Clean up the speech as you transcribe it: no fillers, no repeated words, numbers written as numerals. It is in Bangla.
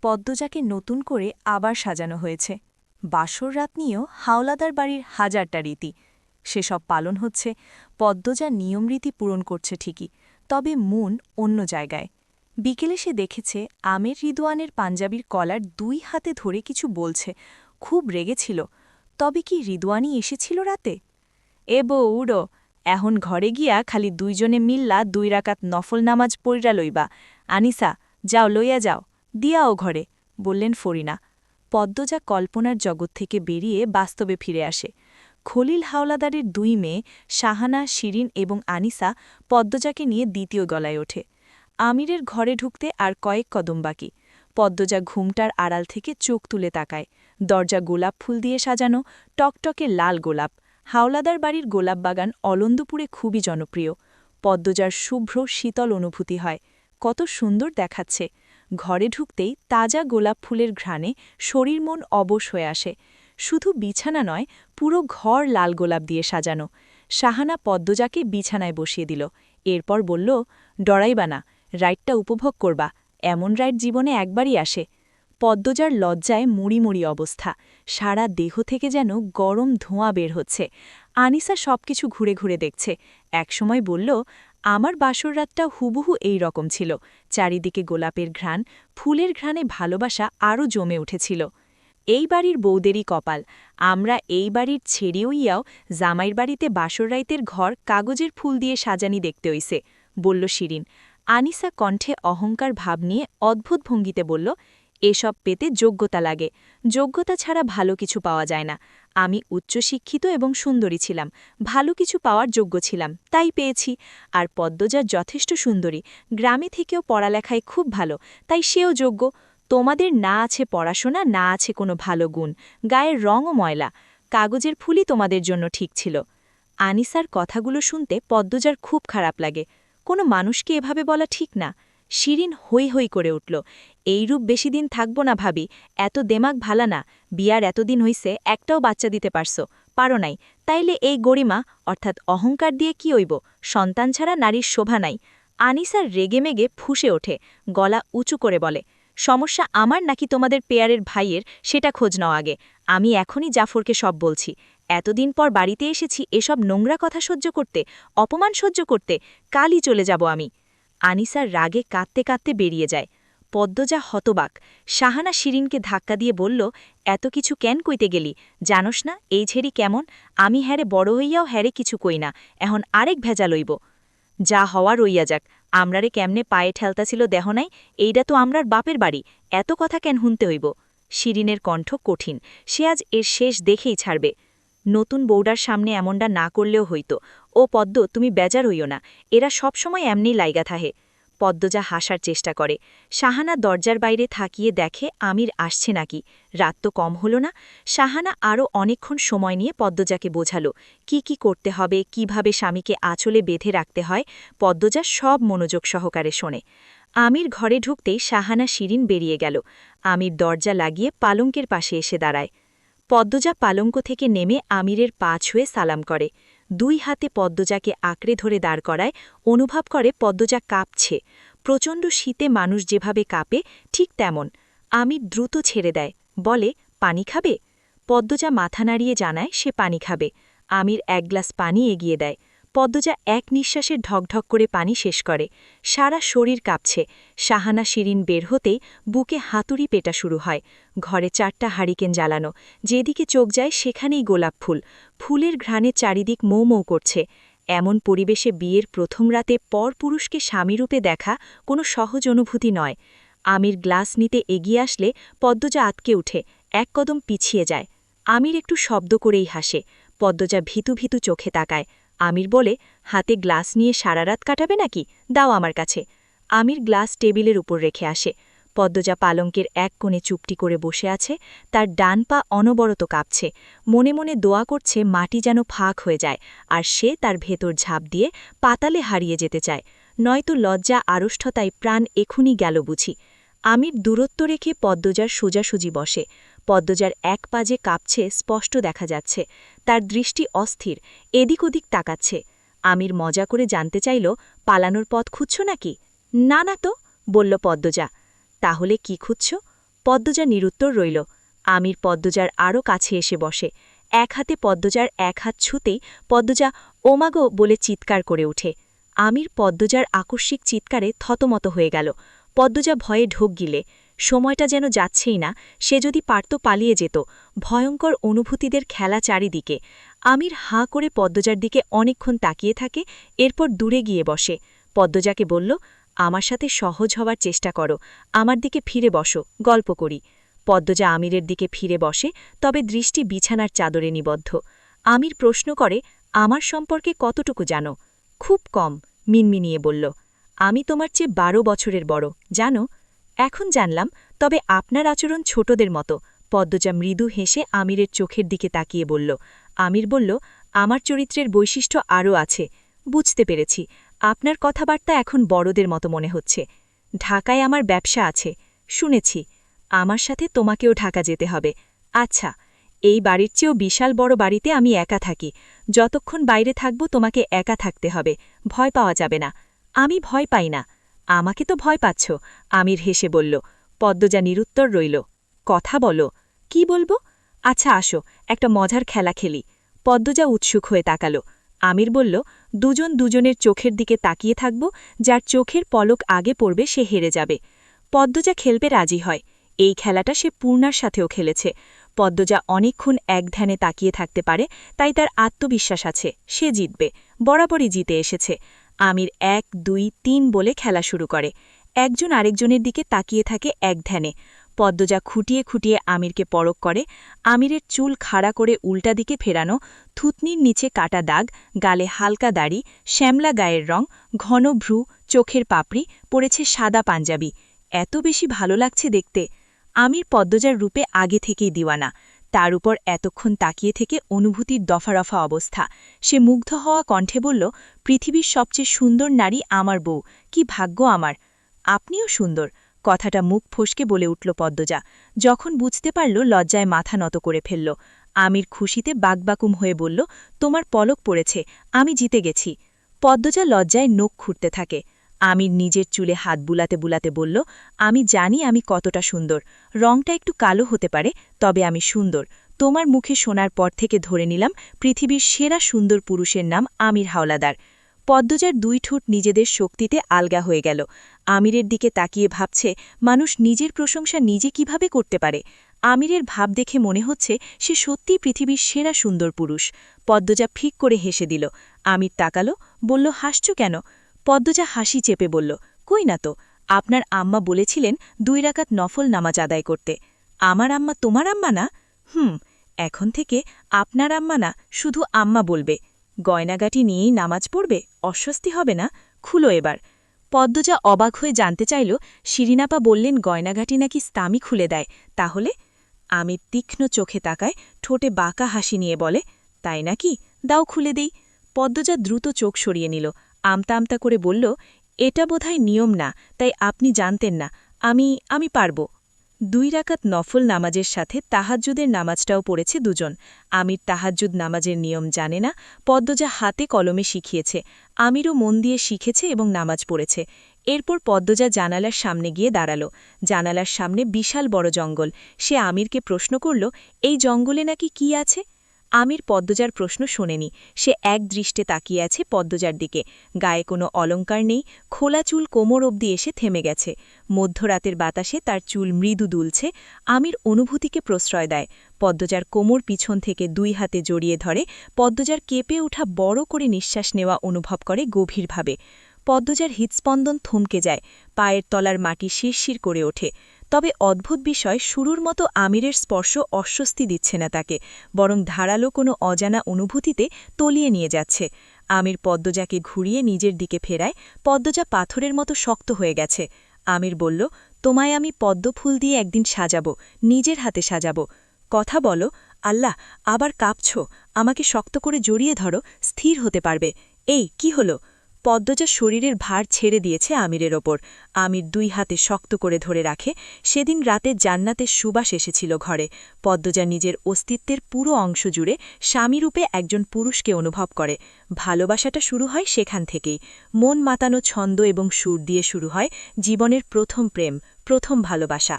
পদ্মজাকে নতুন করে আবার সাজানো হয়েছে। বাসর রাত নিয়েও হাওলাদার বাড়ির হাজারটা রীতি, সেসব পালন হচ্ছে। পদ্মজা নিয়মরীতি পূরণ করছে ঠিকই, তবে মন অন্য জায়গায়। বিকেলে সে দেখেছে আমের রিদওয়ানের পাঞ্জাবির কলার দুই হাতে ধরে কিছু বলছে, খুব রেগেছিল। তবে কি রিদওয়ানই এসেছিল রাতে? এ বউ উড়ো, এখন ঘরে গিয়া খালি দুইজনে মিল্লা 2 রাকাত নফল নামাজ পড়িরা লইবা। আনিসা, যাও লইয়া যাও, দিয়াও ঘরে, বললেন ফরিনা। পদ্মজা কল্পনার জগৎ থেকে বেরিয়ে বাস্তবে ফিরে আসে। খলিল হাওলাদারের 2 মেয়ে শাহানা, শিরিন এবং আনিসা পদ্মজাকে নিয়ে দ্বিতীয় গলায় ওঠে। আমিরের ঘরে ঢুকতে আর কয়েক কদম বাকি। পদ্মজা ঘুমটার আড়াল থেকে চোখ তুলে তাকায়। দরজা গোলাপ ফুল দিয়ে সাজানো, টকটকে লাল গোলাপ। হাওলাদার বাড়ির গোলাপ বাগান অলন্দপুরে খুবই জনপ্রিয়। পদ্মজার শুভ্র শীতল অনুভূতি হয়, কত সুন্দর দেখাচ্ছে। ঘরে ঢুকতেই তাজা গোলাপ ফুলের ঘ্রাণে শরীর মন অবশ হয়ে আসে। শুধু বিছানা নয়, পুরো ঘর লাল গোলাপ দিয়ে সাজানো। শাহানা পদ্মজাকে বিছানায় বসিয়ে দিল, এরপর বলল, ডরাইবা না, রাইডটা উপভোগ করবা, এমন রাইড জীবনে একবারই আসে। পদ্মজার লজ্জায় মুড়ি মুড়ি অবস্থা, সারা দেহ থেকে যেন গরম ধোঁয়া বের হচ্ছে। আনিসা সবকিছু ঘুরে ঘুরে দেখছে, একসময় বলল, আমার বাসর রাতটা হুবহু এই রকম ছিল। চারিদিকে গোলাপের ঘ্রাণ, ফুলের ঘ্রাণে ভালোবাসা আরও জমে উঠেছিল। এই বাড়ির বৌদেরই কপাল, আমরা এই বাড়ির ছেড়েও ইয়াও জামাইর বাড়িতে বাসর রাইতের ঘর কাগজের ফুল দিয়ে সাজানি দেখতে হইছে, বলল শিরিন। আনিসা কণ্ঠে অহংকার ভাব নিয়ে অদ্ভুত ভঙ্গিতে বলল, এসব পেতে যোগ্যতা লাগে, যোগ্যতা ছাড়া ভালো কিছু পাওয়া যায় না। আমি উচ্চশিক্ষিত এবং সুন্দরী ছিলাম, ভালো কিছু পাওয়ার যোগ্য ছিলাম, তাই পেয়েছি। আর পদ্মজা যথেষ্ট সুন্দরী, গ্রামে থেকেও পড়ালেখায় খুব ভালো, তাই সেও যোগ্য। তোমাদের না আছে পড়াশোনা, না আছে কোনো ভালো গুণ, গায়ের রঙও ময়লা, কাগজের ফুলই তোমাদের জন্য ঠিক ছিল। আনিসার কথাগুলো শুনতে পদ্মজার খুব খারাপ লাগে, কোনো মানুষকে এভাবে বলা ঠিক না। শিরিন হৈ হৈ করে উঠল, এইরূপ বেশি দিন থাকব না ভাবি, এত দেমাগ ভালা না, বিয়ার এতদিন হইছে একটাও বাচ্চা দিতে পারো নাই, তাইলে এই গরিমা অর্থাৎ অহংকার দিয়ে কি হইব, সন্তান ছাড়া নারীর শোভা নাই। আনিসার রেগেমেগে ফুঁসে ওঠে, গলা উঁচু করে বলে, সমস্যা আমার নাকি তোমাদের পেয়ারের ভাইয়ের, সেটা খোঁজ নাও আগে। আমি এখনই জাফরকে সব বলছি। এতদিন পর বাড়িতে এসেছি এসব নোংরা কথা সহ্য করতে, অপমান সহ্য করতে, কালই চলে যাব আমি। আনিসার রাগে কাঁদতে কাঁদতে বেরিয়ে যায়। পদ্মজা হতবাক। শাহানা শিরিনকে ধাক্কা দিয়ে বলল, এত কিছু কেন কইতে গেলি, জানোস না এই ঝেড়ি কেমন, আমি হ্যারে বড় হইয়াও হ্যারে কিছু কই না, এখন আরেক ভেজা লইব। যা হওয়ার রইয়া যাক, আমরারে কেমনে পায়ে ঠেলতা ছিল দেহ নাই, এইটা তো আমরার বাপের বাড়ি, এত কথা কেন শুনতে হইব। শিরিনের কণ্ঠ কঠিন, সে আজ এর শেষ দেখেই ছাড়বে। নতুন বৌডার সামনে এমনটা না করলেও হইতো। ও পদ্ম, তুমি বেজার হইও না, এরা সবসময় এমনি লাইগা থাহে। পদ্মজা হাসার চেষ্টা করে। শাহানা দরজার বাইরে থাকিয়ে দেখে আমির আসছে নাকি, রাত তো কম হলো না। শাহানা আরও অনেকক্ষণ সময় নিয়ে পদ্মজাকে বোঝালো কি করতে হবে, কিভাবে স্বামীকে আঁচলে বেঁধে রাখতে হয়। পদ্মজা সব মনোযোগ সহকারে শোনে। আমির ঘরে ঢুকতেই শাহানা শিরিন বেরিয়ে গেল। আমির দরজা লাগিয়ে পালঙ্কের পাশে এসে দাঁড়ায়। পদ্মজা পালঙ্ক থেকে নেমে আমিরের পা ছুঁয়ে সালাম করে। 2 হাতে পদ্মজাকে আঁকড়ে ধরে দাঁড় করায়, অনুভব করে পদ্মজা কাঁপছে। প্রচণ্ড শীতে মানুষ যেভাবে কাঁপে ঠিক তেমন। আমির দ্রুত ছেড়ে দেয়, বলে, পানি খাবে? পদ্মজা মাথা নাড়িয়ে জানায় সে পানি খাবে। আমির 1 গ্লাস পানি এগিয়ে দেয়। পদ্মজা এক নিঃশ্বাসে ঢকঢক করে পানি শেষ করে। সারা শরীর কাঁপছে। শাহানা শিরিন বের হতেই বুকে হাতুড়ি পেটা শুরু হয়। ঘরে 4টা হারিকেন জ্বালানো, যেদিকে চোখ যায় সেখানেই গোলাপ ফুল, ফুলের ঘ্রাণে চারিদিক মৌ মৌ করছে। এমন পরিবেশে বিয়ের প্রথম রাতে পরপুরুষকে স্বামীরূপে দেখা কোনো সহজ অনুভূতি নয়। আমির গ্লাস নিতে এগিয়ে আসলে পদ্মজা আটকে উঠে, 1 কদম পিছিয়ে যায়। আমির একটু শব্দ করেই হাসে। পদ্মজা ভীতু ভীতু চোখে তাকায়। আমির বলে, হাতে গ্লাস নিয়ে সারা রাত কাটাবে নাকি, দাও আমার কাছে। আমির গ্লাস টেবিলের উপর রেখে আসে। পদ্মজা পালঙ্কের এক কোণে চুপটি করে বসে আছে, তার ডান পা অনবরত কাঁপছে। মনে মনে দোয়া করছে মাটি যেন ফাঁক হয়ে যায়, আর সে তার ভেতর ঝাঁপ দিয়ে পাতালে হারিয়ে যেতে চায়, নয়তো লজ্জা আড়ষ্ঠতায় প্রাণ এখুনি গেল বুঝি। আমির দূরত্ব রেখে পদ্মজার সোজাসুজি বসে। পদ্মজার 1 পা যে কাঁপছে স্পষ্ট দেখা যাচ্ছে, তার দৃষ্টি অস্থির, এদিক ওদিক তাকাচ্ছে। আমির মজা করে জানতে চাইল, পালানোর পথ খুঁজছ নাকি? না না তো, বলল পদ্মজা। তাহলে কি খুঁজছ? পদ্মজা নিরুত্তর রইল। আমির পদ্মজার আরও কাছে এসে বসে। এক হাতে পদ্মজার এক হাত ছুঁতেই পদ্মজা ওমাগো বলে চিৎকার করে ওঠে। আমির পদ্মজার আকস্মিক চিৎকারে থতমত হয়ে গেল। পদ্মজা ভয়ে ঢোক গিলে। সময়টা যেন যাচ্ছেই না, সে যদি পারত পালিয়ে যেত। ভয়ঙ্কর অনুভূতিদের খেলা চারিদিকে। আমির হাঁ করে পদ্মজার দিকে অনেকক্ষণ তাকিয়ে থাকে, এরপর দূরে গিয়ে বসে। পদ্মজাকে বলল, আমার সাথে সহজ হওয়ার চেষ্টা করো, আমার দিকে ফিরে বসো, গল্প করি। পদ্মজা আমিরের দিকে ফিরে বসে, তবে দৃষ্টি বিছানার চাদরে নিবদ্ধ। আমির প্রশ্ন করে, আমার সম্পর্কে কতটুকু জানো? খুব কম, মিনমিনিয়ে বলল। আমি তোমার চেয়ে 12 বছরের বড়, জানো? এখন জানলাম, তবে আপনার আচরণ ছোটদের মতো। পদ্মজা মৃদু হেসে আমিরের চোখের দিকে তাকিয়ে বলল। আমির বলল, আমার চরিত্রের বৈশিষ্ট্য আরও আছে। বুঝতে পেরেছি, আপনার কথাবার্তা এখন বড়দের মতো মনে হচ্ছে। ঢাকায় আমার ব্যবসা আছে, শুনেছি। আমার সাথে তোমাকেও ঢাকা যেতে হবে। আচ্ছা, এই বাড়ির চেয়েও বিশাল বড় বাড়িতে আমি একা থাকি। যতক্ষণ বাইরে থাকব তোমাকে একা থাকতে হবে, ভয় পাওয়া যাবে না। আমি ভয় পাই না। আমাকে তো ভয় পাচ্ছ, আমির হেসে বলল। পদ্মজা নিরুত্তর রইল। কথা বলো। কি বলবো? আচ্ছা আসো, একটা মজার খেলা খেলি। পদ্মজা উৎসুক হয়ে তাকাল। আমির বলল, দুজন দুজনের চোখের দিকে তাকিয়ে থাকব, যার চোখের পলক আগে পড়বে সে হেরে যাবে। পদ্মজা খেলবে রাজি হয়। এই খেলাটা সে পূর্ণার সাথেও খেলেছে। পদ্মজা অনেকক্ষণ এক ধ্যানে তাকিয়ে থাকতে পারে, তাই তার আত্মবিশ্বাস আছে সে জিতবে, বরাবরই জিতে এসেছে। আমির 1, 2, 3 বলে খেলা শুরু করে। একজন আরেকজনের দিকে তাকিয়ে থাকে এক ধ্যানে। পদ্মজা খুঁটিয়ে খুঁটিয়ে আমিরকে পরখ করে। আমিরের চুল খাড়া করে উল্টা দিকে ফেরানো, থুতনির নিচে কাটা দাগ, গালে হালকা দাড়ি, শ্যামলা গায়ের রং, ঘন ভ্রু, চোখের পাপড়ি, পড়েছে সাদা পাঞ্জাবি। এত বেশি ভালো লাগছে দেখতে। আমির পদ্মজার রূপে আগে থেকেই দিওয়ানা। তার উপর এতক্ষণ তাকিয়ে থেকে অনুভূতির দফারফা অবস্থা। সে মুগ্ধ হওয়া কণ্ঠে বলল, পৃথিবীর সবচেয়ে সুন্দর নারী আমার বউ, কি ভাগ্য আমার। আপনিও সুন্দর, কথাটা মুখ ফসকে বলে উঠল পদ্মজা। যখন বুঝতে পারল লজ্জায় মাথা নত করে ফেলল। আমির খুশিতে বাকবাকুম হয়ে বলল, তোমার পলক পড়েছে, আমি জিতে গেছি। পদ্মজা লজ্জায় নখ খুঁড়তে থাকে। আমির নিজের চুলে হাত বুলাতে বুলাতে বলল, আমি জানি আমি কতটা সুন্দর। রংটা একটু কালো হতে পারে, তবে আমি সুন্দর। তোমার মুখে শোনার পর থেকে ধরে নিলাম পৃথিবীর সেরা সুন্দর পুরুষের নাম আমির হাওলাদার। পদ্মজার 2 ঠোঁট নিজেদের শক্তিতে আলগা হয়ে গেল। আমিরের দিকে তাকিয়ে ভাবছে, মানুষ নিজের প্রশংসা নিজে কিভাবে করতে পারে। আমিরের ভাব দেখে মনে হচ্ছে সে সত্যিই পৃথিবীর সেরা সুন্দর পুরুষ। পদ্মজা ফিক করে হেসে দিল। আমির তাকালো, বলল, হাসছ কেন? পদ্মজা হাসি চেপে বলল, কই না তো, আপনার আম্মা বলেছিলেন 2 রাকাত নফল নামাজ আদায় করতে। আমার আম্মা তোমার আম্মা না? এখন থেকে আপনার আম্মা না, শুধু আম্মা বলবে। গয়নাগাটি নিয়েই নামাজ পড়বে, অস্বস্তি হবে না? খুলো এবার। পদ্মজা অবাক হয়ে জানতে চাইল, শিরিনাপা বললেন গয়নাগাটি নাকি স্তামি খুলে দেয়, তাহলে? আমি তীক্ষ্ণ চোখে তাকায়, ঠোঁটে বাঁকা হাসি নিয়ে বলে, তাই নাকি, দাও খুলে দেই। পদ্মজা দ্রুত চোখ সরিয়ে নিল, আমতা আমতা করে বলল, এটা বোধহয় নিয়ম না, তাই আপনি জানতেন না। আমি পারব। 2 রাকাত নফল নামাজের সাথে তাহাজ্জুদের নামাজটাও পড়েছে দুজন। আমির তাহাজ্জুদ নামাজের নিয়ম জানে না, পদ্মজা হাতে কলমে শিখিয়েছে। আমিরও মন দিয়ে শিখেছে এবং নামাজ পড়েছে। এরপর পদ্মজা জানালার সামনে গিয়ে দাঁড়াল। জানালার সামনে বিশাল বড় জঙ্গল। সে আমিরকে প্রশ্ন করল, এই জঙ্গলে নাকি কি আছে? আমির পদ্মজার প্রশ্ন শোনেনি। সে এক দৃষ্টে তাকিয়ে আছে পদ্মজার দিকে। গায়ে কোনো অলঙ্কার নেই, খোলা চুল কোমর অবধি এসে থেমে গেছে। মধ্যরাতের বাতাসে তার চুল মৃদু দুলছে। আমির অনুভূতিকে প্রশ্রয় দেয়। পদ্মজার কোমর পিছন থেকে 2 হাতে জড়িয়ে ধরে। পদ্মজার কেঁপে ওঠা বড় করে নিঃশ্বাস নেওয়া অনুভব করে গভীরভাবে। পদ্মজার হৃৎস্পন্দন থমকে যায়, পায়ের তলার মাটি শিরশির করে ওঠে। তবে অদ্ভুত বিষয়, শুরুর মতো আমিরের স্পর্শ অস্বস্তি দিচ্ছে না তাকে, বরং ধারালো কোনো অজানা অনুভূতিতে তলিয়ে নিয়ে যাচ্ছে। আমির পদ্মজাকে ঘুরিয়ে নিজের দিকে ফেরায়। পদ্মজা পাথরের মতো শক্ত হয়ে গেছে। আমির বলল, তোমায় আমি পদ্মফুল দিয়ে একদিন সাজাবো, নিজের হাতে সাজাবো। কথা বলো। আল্লাহ, আবার কাঁপছ, আমাকে শক্ত করে জড়িয়ে ধরো, স্থির হতে পারবে। এই কি হলো? পদ্মজা শরীরের ভার ছেড়ে দিয়েছে আমিরের ওপর। আমির 2 হাতে শক্ত করে ধরে রাখে। সেদিন রাতে জান্নাতের সুবাস এসেছিল ঘরে। পদ্মজা নিজের অস্তিত্বের পুরো অংশ জুড়ে স্বামীরূপে একজন পুরুষকে অনুভব করে। ভালোবাসাটা শুরু হয় সেখান থেকেই। মন মাতানো ছন্দ এবং সুর দিয়ে শুরু হয় জীবনের প্রথম প্রেম, প্রথম ভালোবাসা।